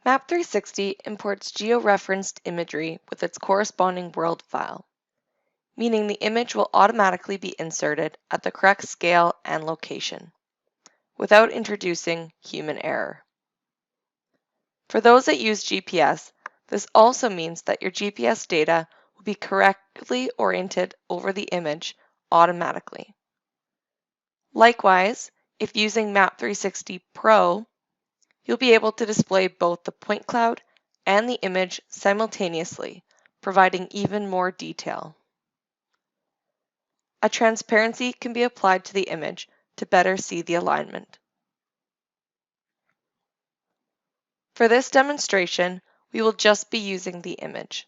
Map360 imports geo-referenced imagery with its corresponding world file, meaning the image will automatically be inserted at the correct scale and location, without introducing human error. For those that use GPS, this also means that your GPS data will be correctly oriented over the image automatically. Likewise, if using Map360 Pro, you'll be able to display both the point cloud and the image simultaneously, providing even more detail. A transparency can be applied to the image to better see the alignment. For this demonstration, we will just be using the image.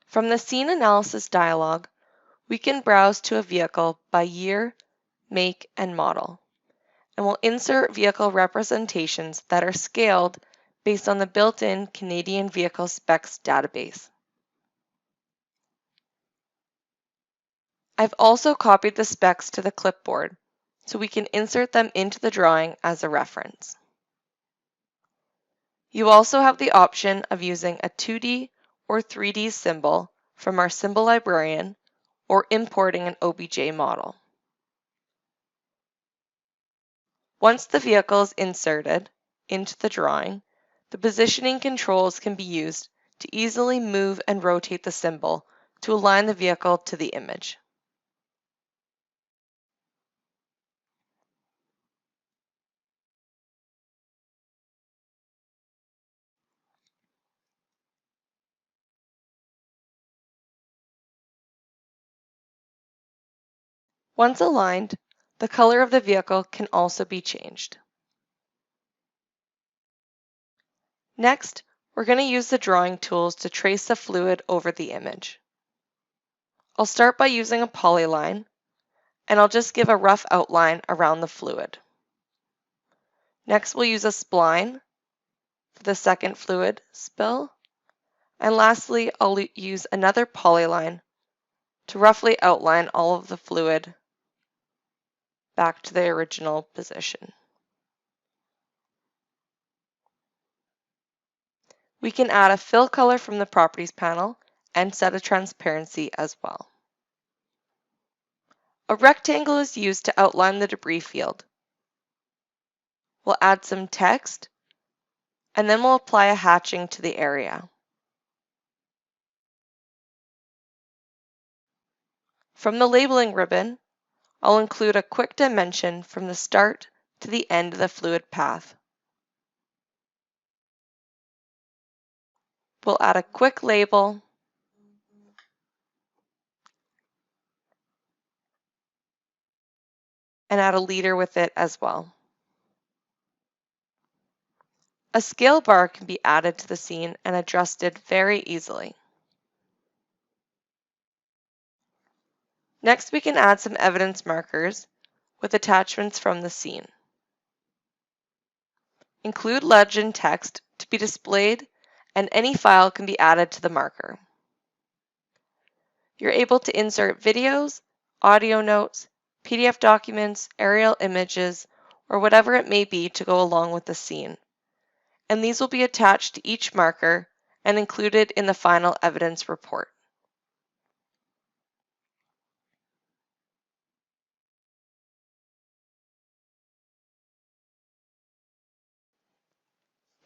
From the Scene Analysis dialog, we can browse to a vehicle by year, make, and model, and we'll insert vehicle representations that are scaled based on the built-in Canadian Vehicle Specs database. I've also copied the specs to the clipboard, so we can insert them into the drawing as a reference. You also have the option of using a 2D or 3D symbol from our symbol librarian or importing an OBJ model. Once the vehicle is inserted into the drawing, the positioning controls can be used to easily move and rotate the symbol to align the vehicle to the image. Once aligned, the color of the vehicle can also be changed. Next, we're going to use the drawing tools to trace the fluid over the image. I'll start by using a polyline, and I'll just give a rough outline around the fluid. Next, we'll use a spline for the second fluid spill, and lastly, I'll use another polyline to roughly outline all of the fluid back to the original position. We can add a fill color from the Properties panel and set a transparency as well. A rectangle is used to outline the debris field. We'll add some text, and then we'll apply a hatching to the area. From the labeling ribbon, I'll include a quick dimension from the start to the end of the fluid path. We'll add a quick label and add a leader with it as well. A scale bar can be added to the scene and adjusted very easily. Next, we can add some evidence markers with attachments from the scene. Include legend text to be displayed, and any file can be added to the marker. You're able to insert videos, audio notes, PDF documents, aerial images, or whatever it may be to go along with the scene. And these will be attached to each marker and included in the final evidence report.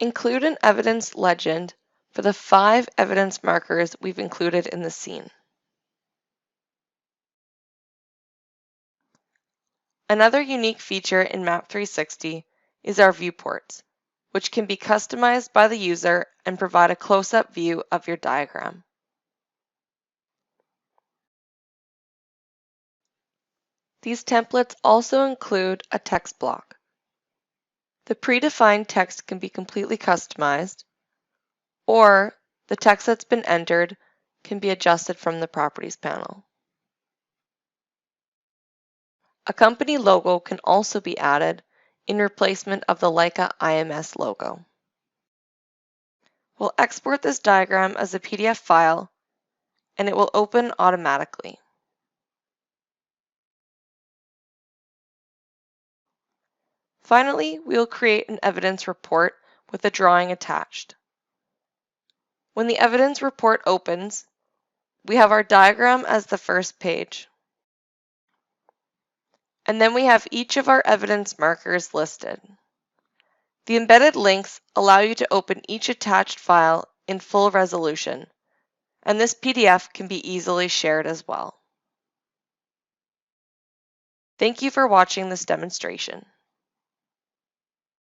Include an evidence legend for the 5 evidence markers we've included in the scene. Another unique feature in Map360 is our viewports, which can be customized by the user and provide a close-up view of your diagram. These templates also include a text block. The predefined text can be completely customized, or the text that's been entered can be adjusted from the Properties panel. A company logo can also be added in replacement of the Leica IMS logo. We'll export this diagram as a PDF file, and it will open automatically. Finally, we will create an evidence report with a drawing attached. When the evidence report opens, we have our diagram as the first page. And then we have each of our evidence markers listed. The embedded links allow you to open each attached file in full resolution, and this PDF can be easily shared as well. Thank you for watching this demonstration.